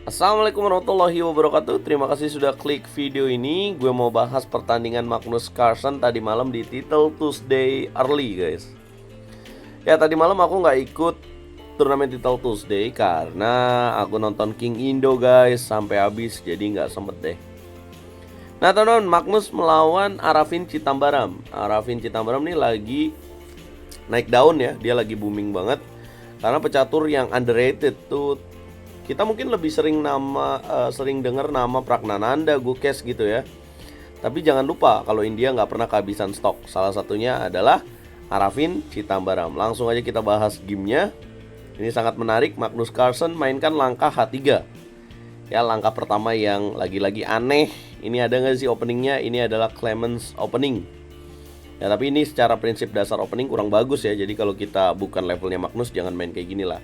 Assalamualaikum warahmatullahi wabarakatuh. Terima kasih sudah klik video ini. Gue mau bahas pertandingan Magnus Carlsen tadi malam di Title Tuesday Early, guys. Ya, tadi malam aku nggak ikut turnamen Title Tuesday karena aku nonton King Indo, guys, sampai habis. Jadi nggak sempet deh. Nah, teman-teman, Magnus melawan Arafin Citambaram. Arafin Citambaram ini lagi naik daun ya. Dia lagi booming banget karena pecatur yang underrated tuh. Kita mungkin lebih sering dengar nama Pragnananda, Gukes gitu ya. Tapi jangan lupa kalau India nggak pernah kehabisan stok. Salah satunya adalah Arafin Citambaram. Langsung aja kita bahas gamenya. Ini sangat menarik. Magnus Carlsen mainkan langkah H3. Ya, langkah pertama yang lagi-lagi aneh. Ini ada nggak sih openingnya? Ini adalah Clemens opening. Ya, tapi ini secara prinsip dasar opening kurang bagus ya. Jadi kalau kita bukan levelnya Magnus, jangan main kayak gini lah.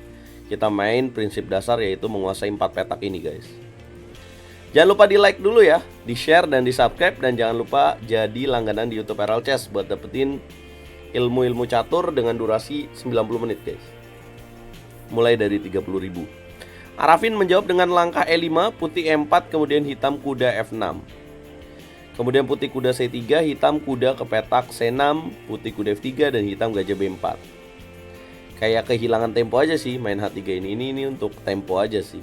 Kita main prinsip dasar yaitu menguasai 4 petak ini, guys. Jangan lupa di like dulu ya, di share dan di subscribe. Dan jangan lupa jadi langganan di YouTube Herald Chess buat dapetin ilmu-ilmu catur dengan durasi 90 menit, guys. Mulai dari 30.000. Arafin menjawab dengan langkah E5, putih E4, kemudian hitam kuda F6. Kemudian putih kuda C3, hitam kuda ke petak C6, putih kuda F3, dan hitam gajah B4. Kayak kehilangan tempo aja sih main H3 ini. Ini untuk tempo aja sih.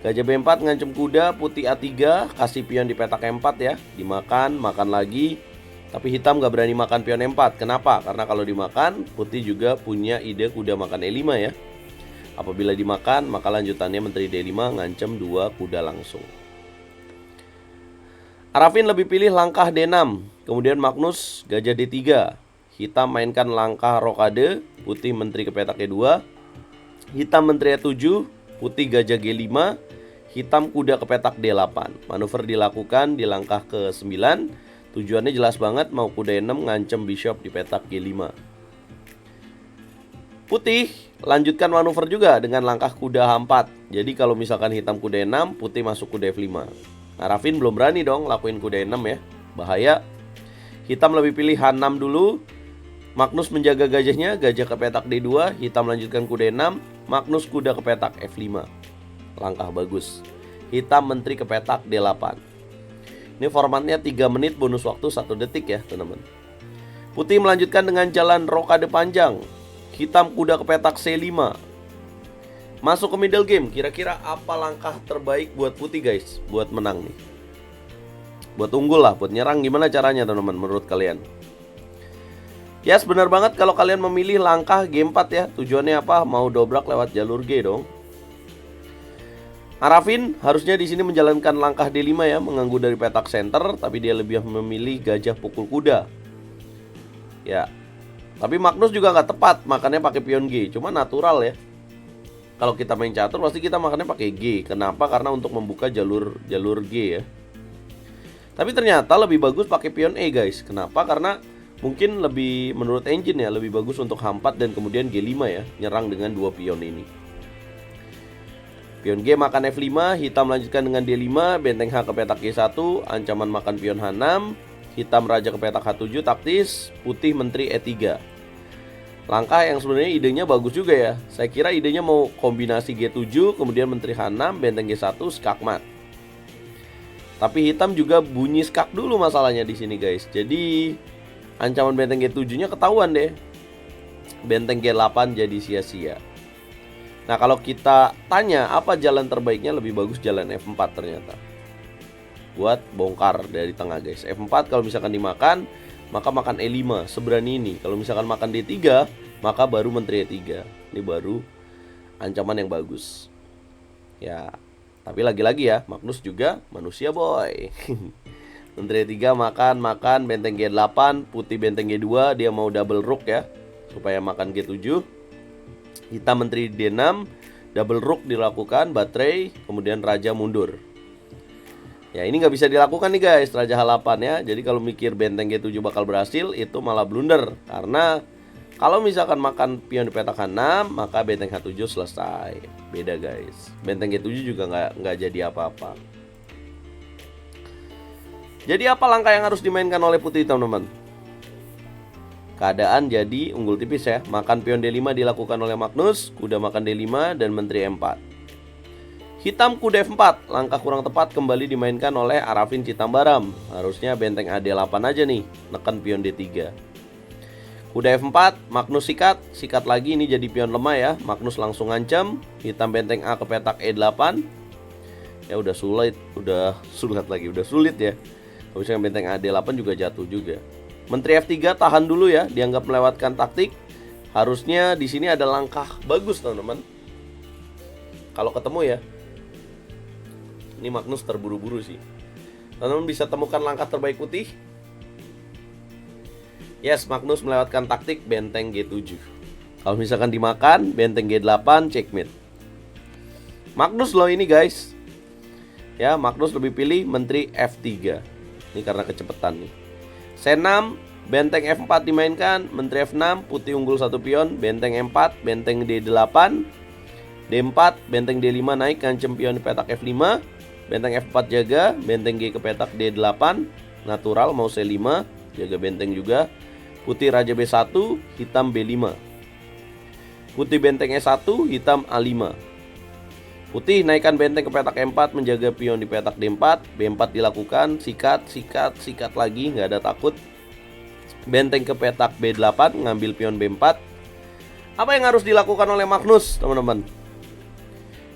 Gajah B4 ngancem kuda, putih A3, kasih pion di petak E4 ya. Dimakan, makan lagi. Tapi hitam gak berani makan pion E4. Kenapa? Karena kalau dimakan, putih juga punya ide kuda makan E5 ya. Apabila dimakan, maka lanjutannya menteri D5 ngancem 2 kuda langsung. Arafin lebih pilih langkah D6. Kemudian Magnus gajah D3. Hitam mainkan langkah rokade, putih menteri ke petak E2. Hitam menteri E7, putih gajah G5. Hitam kuda ke petak D8. Manuver dilakukan di langkah ke-9. Tujuannya jelas banget, mau kuda E6 ngancem bishop di petak G5. Putih lanjutkan manuver juga dengan langkah kuda H4. Jadi kalau misalkan hitam kuda E6, putih masuk kuda F5. Arafin belum berani dong lakuin kuda E6 ya, bahaya. Hitam lebih pilih H6 dulu. Magnus menjaga gajahnya, gajah ke petak D2, hitam lanjutkan kuda E6, Magnus kuda ke petak F5. Langkah bagus. Hitam menteri ke petak D8. Ini formatnya 3 menit bonus waktu 1 detik ya, teman-teman. Putih melanjutkan dengan jalan rokade panjang. Hitam kuda ke petak C5. Masuk ke middle game. Kira-kira apa langkah terbaik buat putih, guys? Buat menang nih. Buat unggul lah, buat nyerang gimana caranya, teman-teman, menurut kalian? Yes, benar banget kalau kalian memilih langkah G4 ya. Tujuannya apa? Mau dobrak lewat jalur G dong. Arafin harusnya di sini menjalankan langkah D5 ya, mengganggu dari petak center, tapi dia lebih memilih gajah pukul kuda. Ya. Tapi Magnus juga nggak tepat, makannya pakai pion G. Cuma natural ya. Kalau kita main catur pasti kita makannya pakai G. Kenapa? Karena untuk membuka jalur G ya. Tapi ternyata lebih bagus pakai pion E, guys. Kenapa? Karena mungkin lebih, menurut engine ya, lebih bagus untuk H4 dan kemudian G5 ya, nyerang dengan 2 pion ini. Pion G makan F5, hitam lanjutkan dengan D5, benteng H ke petak G1, ancaman makan pion H6, hitam raja ke petak H7 taktis, putih menteri E3. Langkah yang sebenarnya idenya bagus juga ya. Saya kira idenya mau kombinasi G7, kemudian menteri H6, benteng G1, skakmat. Tapi hitam juga bunyi skak dulu masalahnya di sini, guys. Jadi ancaman benteng G7-nya ketahuan deh. Benteng G8 jadi sia-sia. Nah, kalau kita tanya apa jalan terbaiknya, lebih bagus jalan F4 ternyata. Buat bongkar dari tengah, guys. F4 kalau misalkan dimakan, maka makan E5 seberani ini. Kalau misalkan makan D3, maka baru menteri E3. Ini baru ancaman yang bagus. Ya, tapi lagi-lagi ya, Magnus juga manusia, boy. Menteri 3 makan benteng G8, putih benteng G2, dia mau double rook ya, supaya makan G7. Hitam menteri D6, double rook dilakukan, baterai, kemudian raja mundur. Ya, ini nggak bisa dilakukan nih, guys, raja H8 ya. Jadi kalau mikir benteng G7 bakal berhasil, itu malah blunder. Karena kalau misalkan makan pion di petak H6, maka benteng H7 selesai. Beda, guys. Benteng G7 juga nggak jadi apa-apa. Jadi apa langkah yang harus dimainkan oleh putih, teman-teman? Keadaan jadi unggul tipis ya. Makan pion D5 dilakukan oleh Magnus, kuda makan D5 dan menteri E4. Hitam kuda F4, langkah kurang tepat kembali dimainkan oleh Arafin Citambaram. Harusnya benteng AD8 aja nih, nekan pion D3. Kuda F4, Magnus sikat, sikat lagi, ini jadi pion lemah ya. Magnus langsung ngancam, hitam benteng A ke petak E8. Ya udah sulit ya. Habisnya benteng AD8 juga jatuh juga. Menteri F3 tahan dulu ya, dianggap melewatkan taktik. Harusnya di sini ada langkah bagus teman-teman. Kalau ketemu ya. Ini Magnus terburu-buru sih. Teman-teman bisa temukan langkah terbaik putih. Yes, Magnus melewatkan taktik benteng G7. Kalau misalkan dimakan, benteng G8 checkmate. Magnus loh ini guys. Ya, Magnus lebih pilih menteri F3. Ini karena kecepatan nih. C6, benteng F4 dimainkan, menteri F6, putih unggul 1 pion, benteng M4, benteng D8, D4, benteng D5 naik ngancem pion di petak F5, benteng F4 jaga, benteng G ke petak D8, natural mau C5, jaga benteng juga. Putih raja B1, hitam B5. Putih benteng E1, hitam A5. Putih naikkan benteng ke petak E4, menjaga pion di petak D4. B4 dilakukan, sikat lagi, nggak ada takut. Benteng ke petak B8, ngambil pion B4. Apa yang harus dilakukan oleh Magnus, teman-teman?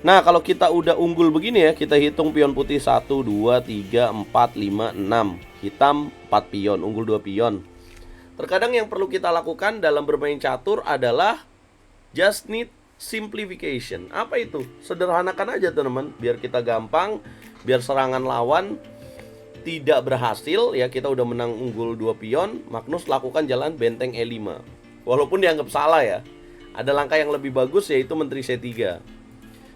Nah, kalau kita udah unggul begini ya, kita hitung pion putih 1, 2, 3, 4, 5, 6. Hitam 4 pion, unggul 2 pion. Terkadang yang perlu kita lakukan dalam bermain catur adalah just need simplification. Apa itu? Sederhanakan aja teman-teman, biar kita gampang, biar serangan lawan tidak berhasil ya. Kita udah menang unggul 2 pion, Magnus lakukan jalan benteng E5. Walaupun dianggap salah ya. Ada langkah yang lebih bagus yaitu menteri C3.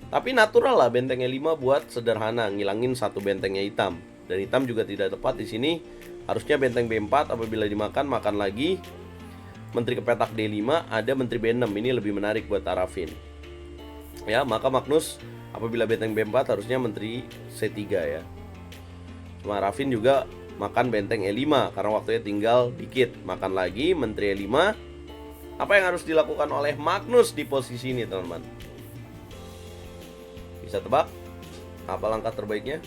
Tapi natural lah benteng E5 buat sederhana, ngilangin satu bentengnya hitam. Dan hitam juga tidak tepat di sini. Harusnya benteng B4 apabila dimakan, makan lagi. Menteri ke petak D5, ada menteri B6. Ini lebih menarik buat Arafin. Ya, maka Magnus apabila benteng B4 harusnya menteri C3 ya. Cuma Arafin juga makan benteng E5 karena waktunya tinggal dikit. Makan lagi menteri E5. Apa yang harus dilakukan oleh Magnus di posisi ini, teman-teman? Bisa tebak? Apa langkah terbaiknya?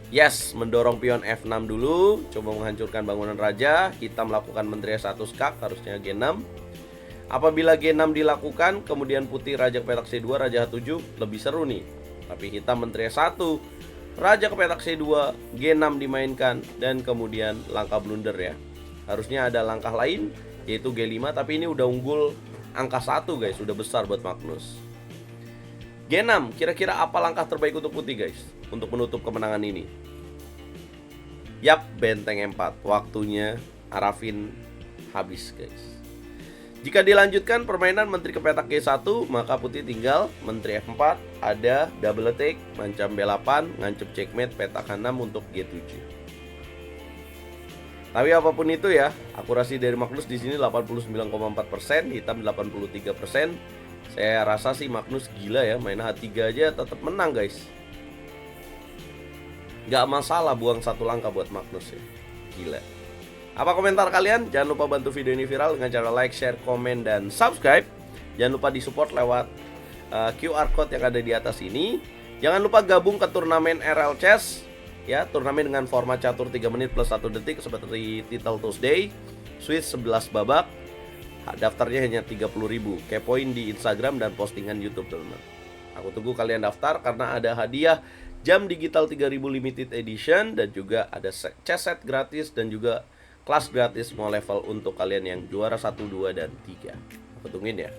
Yes, mendorong pion F6 dulu, coba menghancurkan bangunan raja. Hitam melakukan menteri S1 skak, harusnya G6. Apabila G6 dilakukan, kemudian putih raja ke petak C2, raja H7, lebih seru nih. Tapi hitam menteri S1, raja ke petak C2, G6 dimainkan, dan kemudian langkah blunder ya. Harusnya ada langkah lain, yaitu G5, tapi ini udah unggul angka 1 guys, udah besar buat Magnus. G6, kira-kira apa langkah terbaik untuk putih guys, untuk menutup kemenangan ini? Yap, benteng M4. Waktunya Arafin habis guys. Jika dilanjutkan permainan menteri ke petak G1, maka putih tinggal menteri F4, ada double attack, mancam B8, ngancep checkmate, petak H6 untuk G7. Tapi apapun itu ya, akurasi dari Magnus di sini 89,4%, hitam 83%. Saya rasa sih Magnus gila ya, main H3 aja tetap menang guys. Gak masalah buang satu langkah buat Magnus ya. Gila. Apa komentar kalian? Jangan lupa bantu video ini viral dengan cara like, share, komen, dan subscribe. Jangan lupa disupport lewat QR code yang ada di atas ini. Jangan lupa gabung ke turnamen RL Chess ya, turnamen dengan format catur 3 menit plus 1 detik seperti Title Tuesday, Swiss 11 babak. Daftarnya hanya 30.000. Kepoin di Instagram dan postingan YouTube teman-teman. Aku tunggu kalian daftar karena ada hadiah jam digital 3000 limited edition, dan juga ada chess set gratis dan juga kelas gratis semua level untuk kalian yang juara 1, 2, dan 3. Aku tungguin ya.